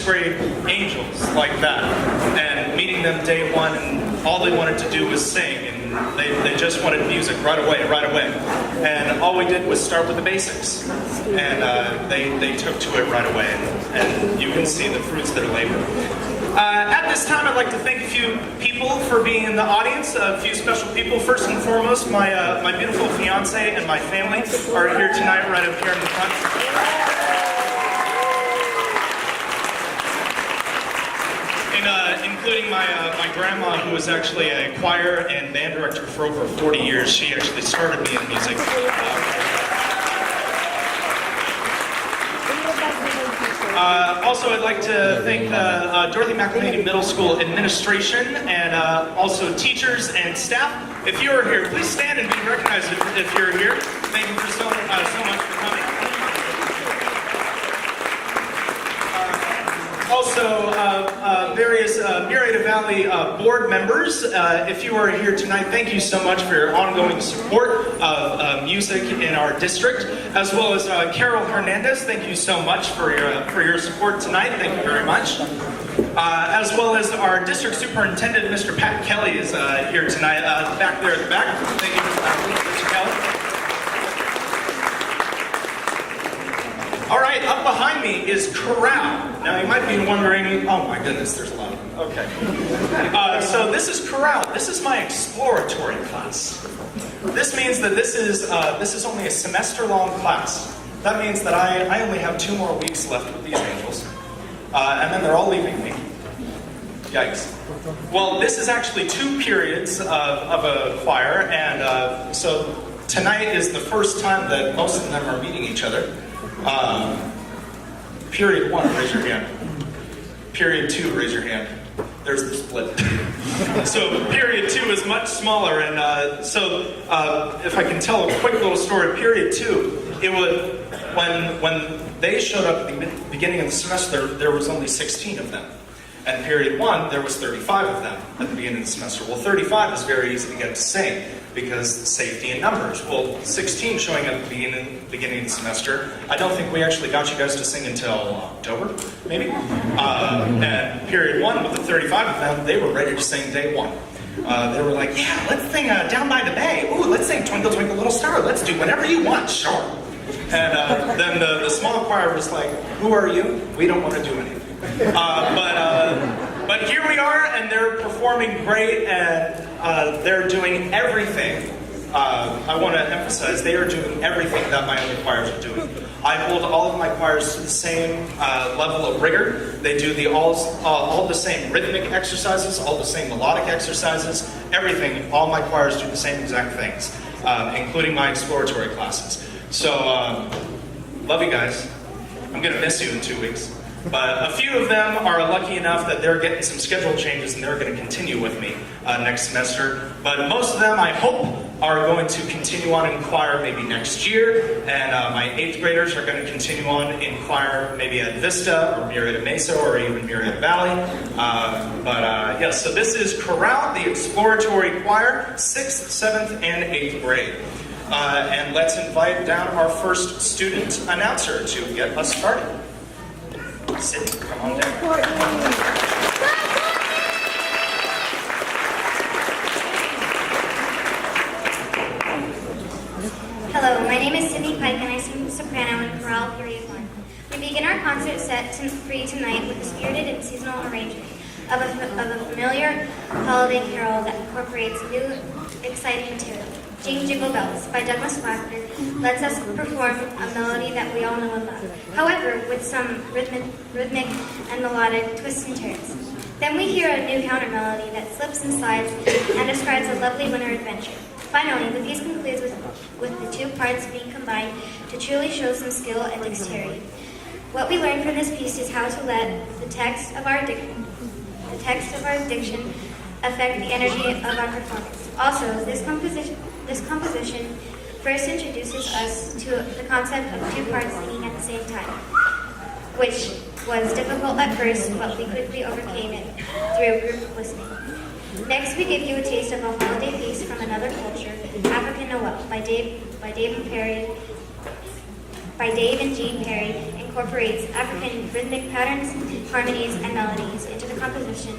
grade angels like that, and meeting them day one, and all they wanted to do was sing, and they just wanted music right away. And all we did was start with the basics, and they took to it right away, and you can see the fruits of their labor. At this time, I'd like to thank a few people for being in the audience, a few special people. First and foremost, my beautiful fiance and my family are here tonight, right up here in the front. Including my grandma, who was actually a choir and band director for over 40 years. She actually started me in music. Also, I'd like to thank Dorothy McElhaney Middle School administration and also teachers and staff. If you are here, please stand and be recognized if you're here. Thank you so much for coming. Also, various Murrieta Valley board members, if you are here tonight, thank you so much for your ongoing support of music in our district, as well as Carol Hernandez. Thank you so much for your support tonight. Thank you very much. As well as our district superintendent, Mr. Pat Kelly, is here tonight, back there at the back. Thank you, Mr. Kelly. All right, up behind me is Chorale. Now you might be wondering, oh my goodness, there's a lot of them. Okay. So this is Chorale. This is my exploratory class. This means that this is only a semester-long class. That means that I only have 2 more weeks left with these angels. And then they're all leaving me. Yikes. Well, this is actually 2 periods of a choir, and so tonight is the first time that most of them are meeting each other. Period 1, raise your hand. Period 2, raise your hand. There's the split. So period 2 is much smaller, and if I can tell a quick little story, period 2, it was when they showed up at the beginning of the semester, there was only 16 of them. And period 1, there was 35 of them at the beginning of the semester. Well, 35 is very easy to get to sing because safety in numbers. Well, 16 showing up at the beginning of the semester, I don't think we actually got you guys to sing until October, maybe? And period 1, with the 35 of them, they were ready to sing day 1. They were like, yeah, let's sing Down by the Bay. Ooh, let's sing Twinkle, Twinkle, Little Star. Let's do whatever you want, sure. And then the small choir was like, who are you? We don't want to do anything. But here we are, and they're performing great, and they're doing everything. I want to emphasize, they are doing everything that my other choirs are doing. I hold all of my choirs to the same level of rigor. They do all the same rhythmic exercises, all the same melodic exercises, everything. All my choirs do the same exact things, including my exploratory classes. So, love you guys. I'm going to miss you in 2 weeks. But a few of them are lucky enough that they're getting some schedule changes and they're going to continue with me next semester. But most of them, I hope, are going to continue on in choir maybe next year. And my 8th graders are going to continue on in choir maybe at Vista or Murrieta Mesa or even Murrieta Valley. Yes, so this is Chorale, the exploratory choir, 6th, 7th, and 8th grade. And let's invite down our first student announcer to get us started. Sit, come on down. Hello, my name is Sydney Pike and I sing soprano in Chorale Period 1. We begin our concert set for you tonight with a spirited and seasonal arrangement of a familiar holiday carol that incorporates new, exciting material. Jingle Jingle Bells by Douglas Wagner lets us perform a melody that we all know and love, however, with some rhythmic and melodic twists and turns. Then we hear a new counter melody that slips and slides and describes a lovely winter adventure. Finally, the piece concludes with the 2 parts being combined to truly show some skill and dexterity. What we learned from this piece is how to let the text of our diction affect the energy of our performance. Also, this composition first introduces us to the concept of 2 parts singing at the same time, which was difficult at first, but we quickly overcame it through group listening. Next, we give you a taste of a holiday piece from another culture, African Noel, by Dave and Jean Perry, incorporates African rhythmic patterns harmonies, and melodies into the composition,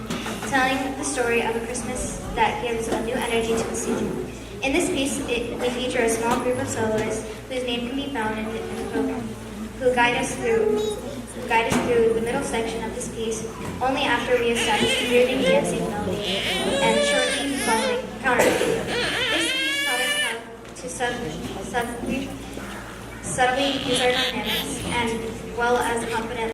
telling the story of a Christmas that gives a new energy to the season. In this piece, we feature a small group of soloists whose name can be found in the program, who guide us through the middle section of this piece only after we establish the grooving, dancing melody and shortly following counterbeat. This piece taught us how to subtly use our dynamics and well as confident.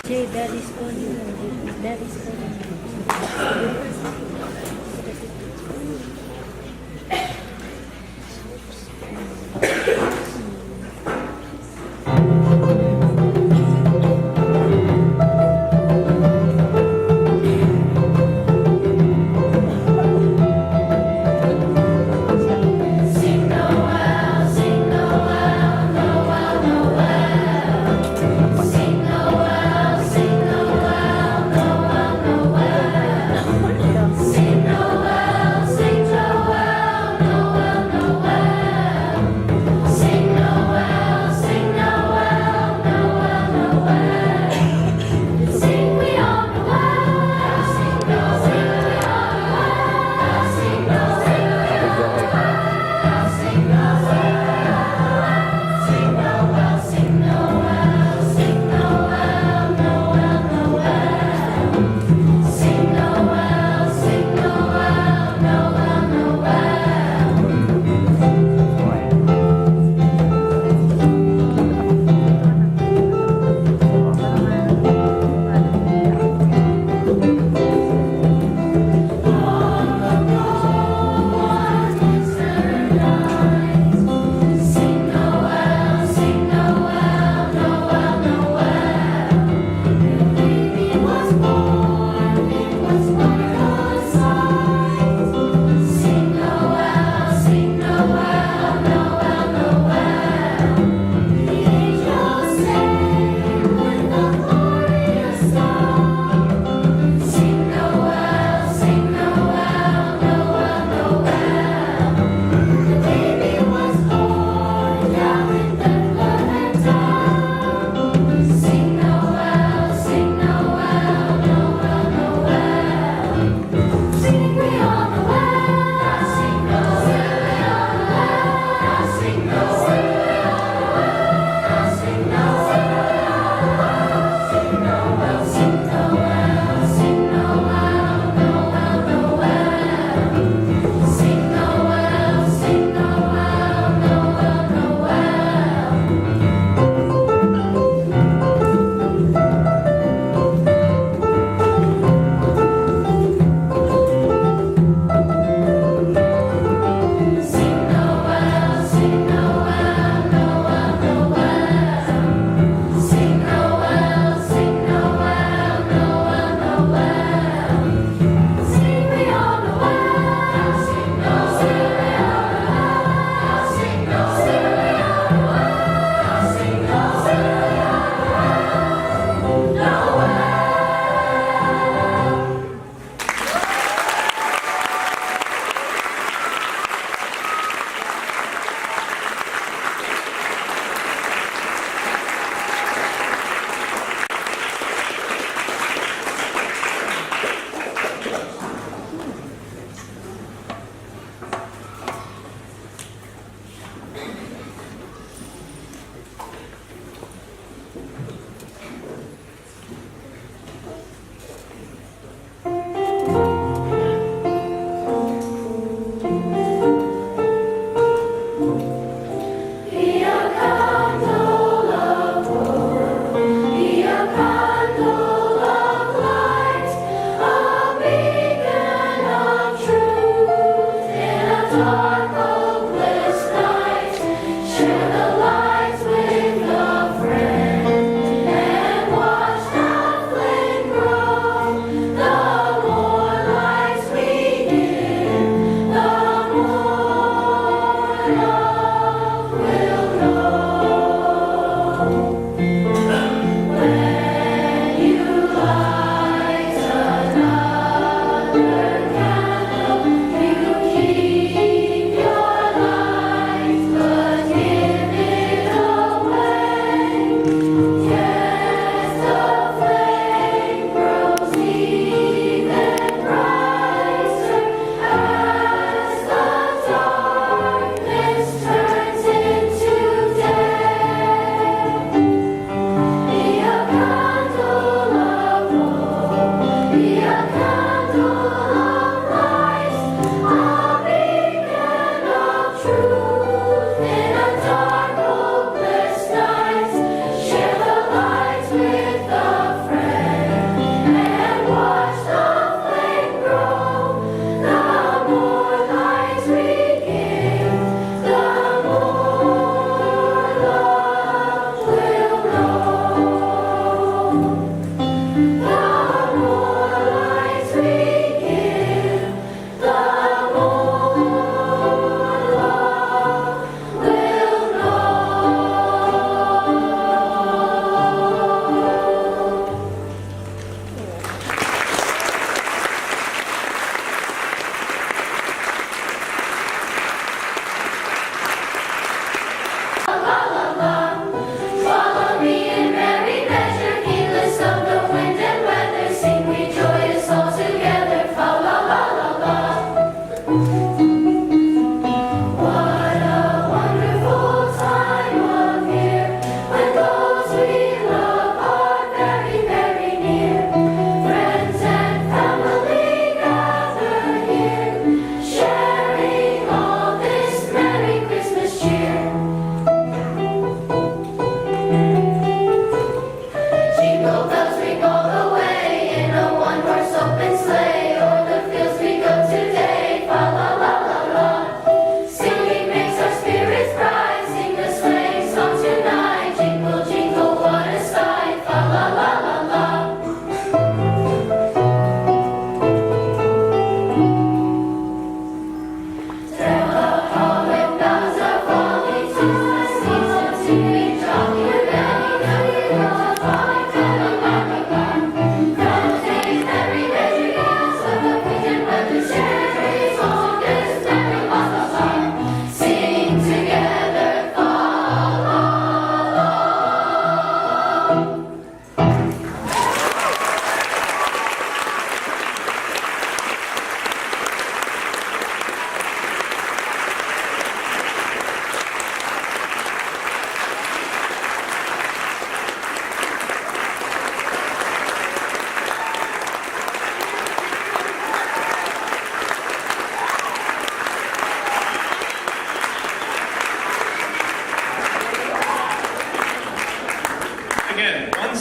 Jay, that is for you. That is for you. Sing Noel,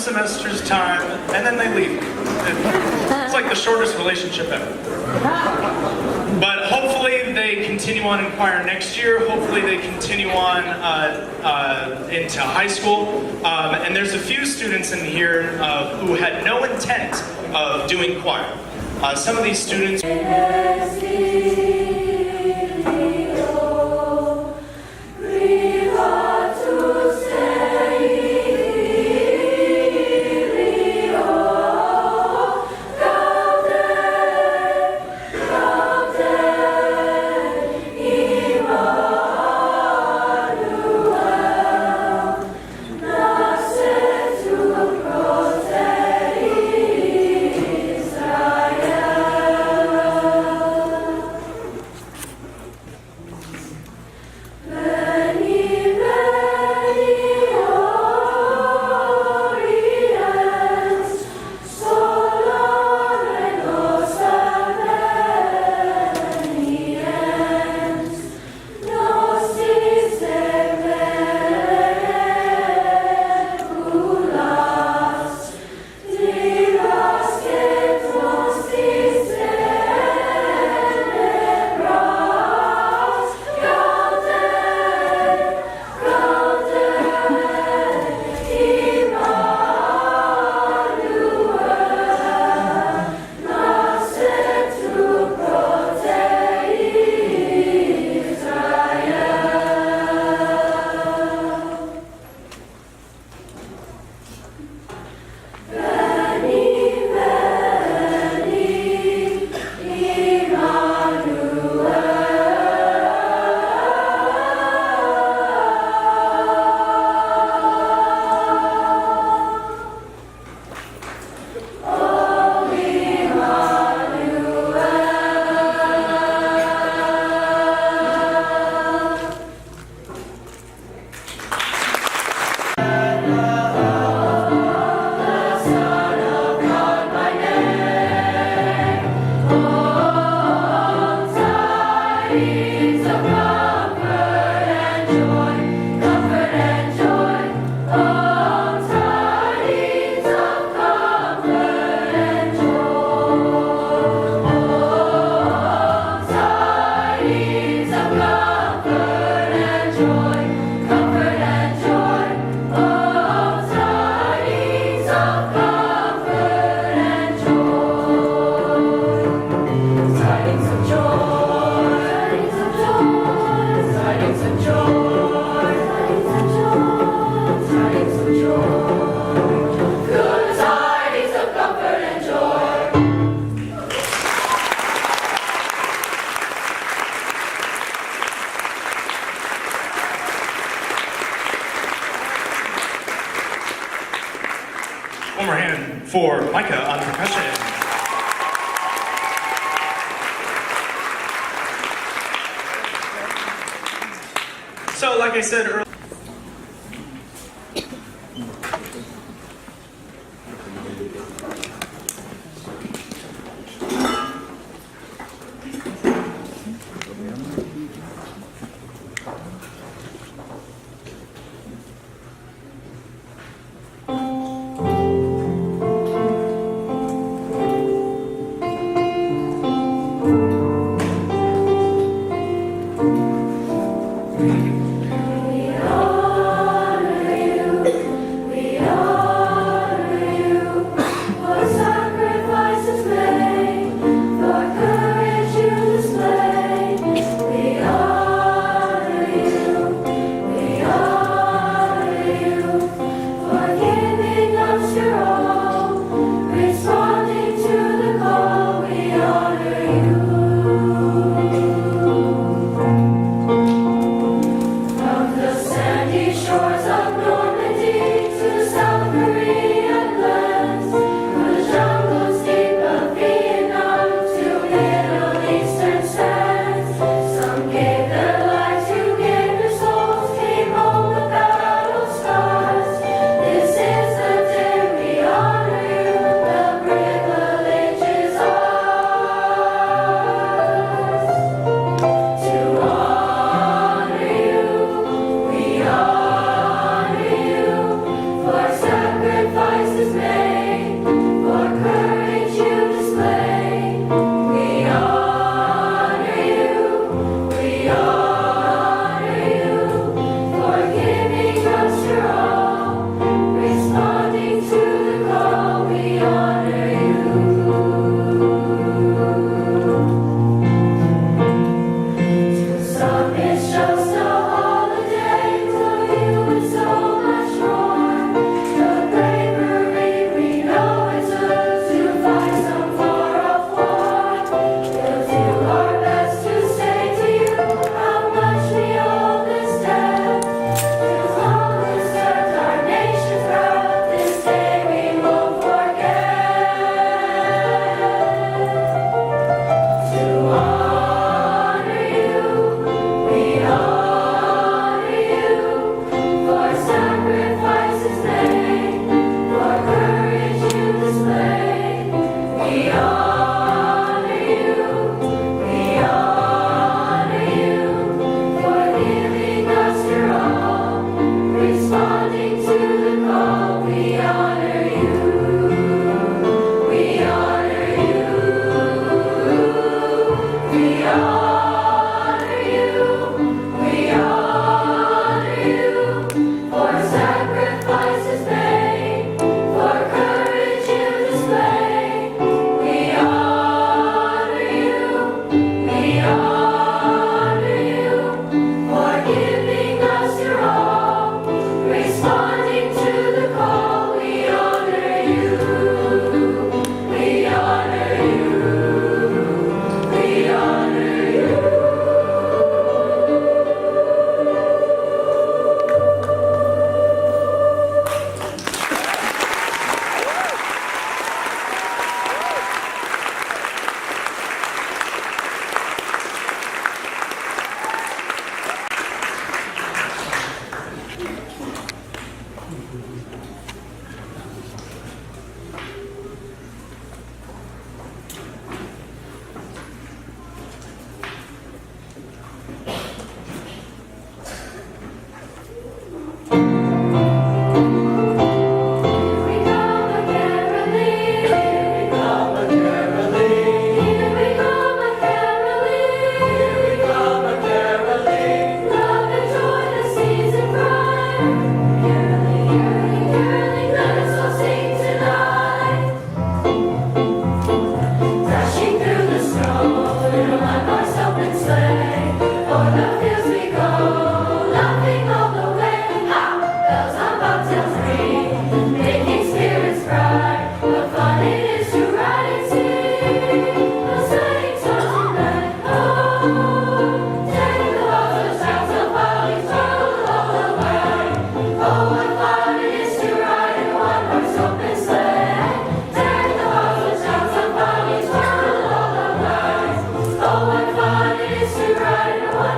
semester's time, and then they leave. It's like the shortest relationship ever. But hopefully they continue on in choir next year. Hopefully they continue on into high school. And there's a few students in here who had no intent of doing choir. Some of these students... One more hand for Micah on percussion. So, like I said earlier,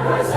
What's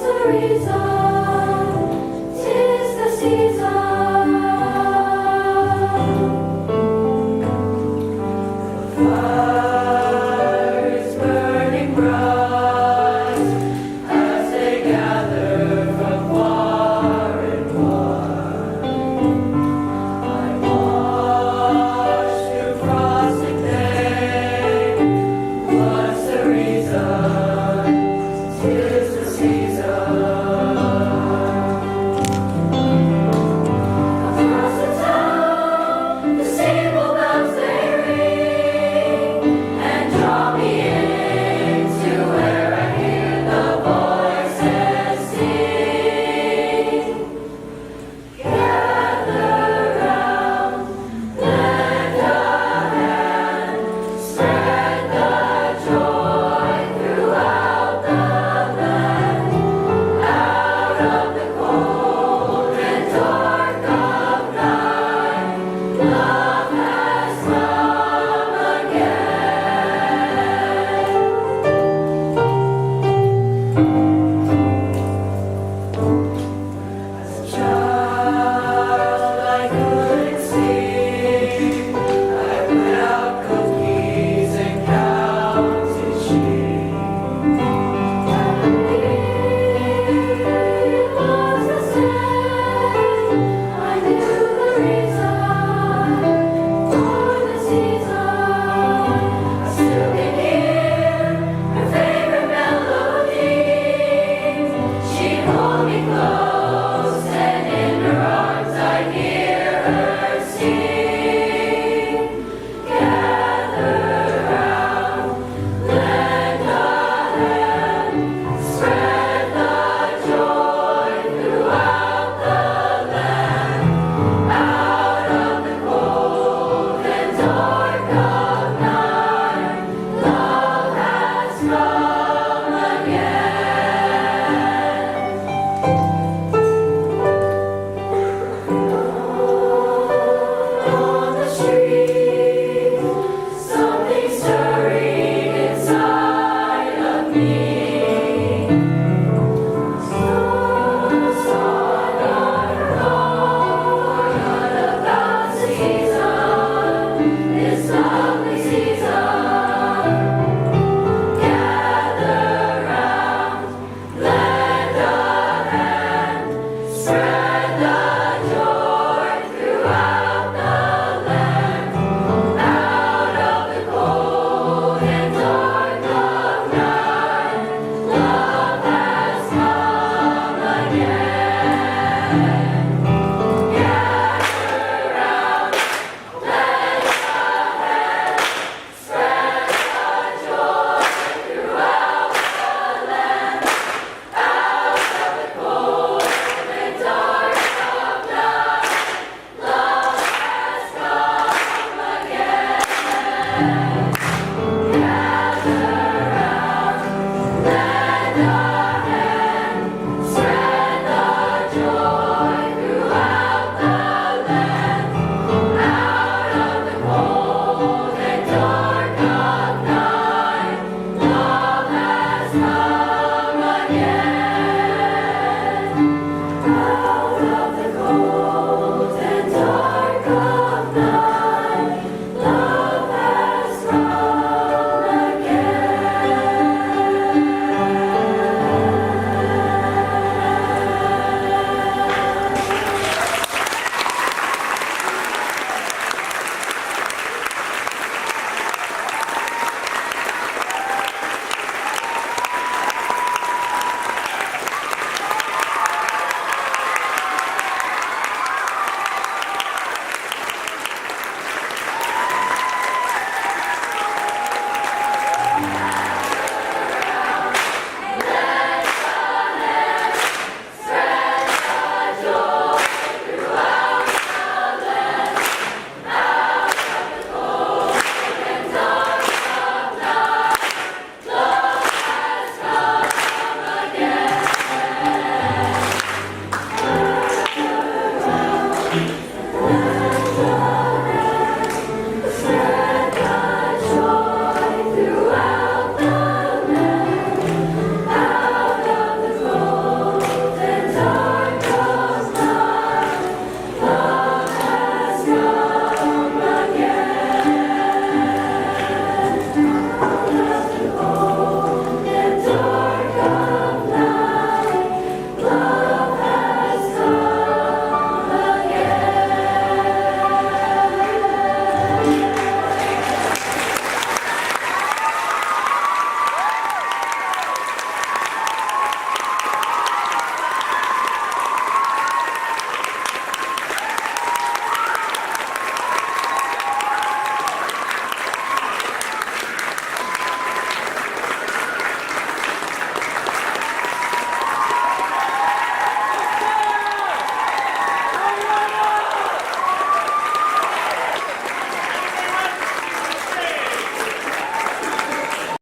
the reason?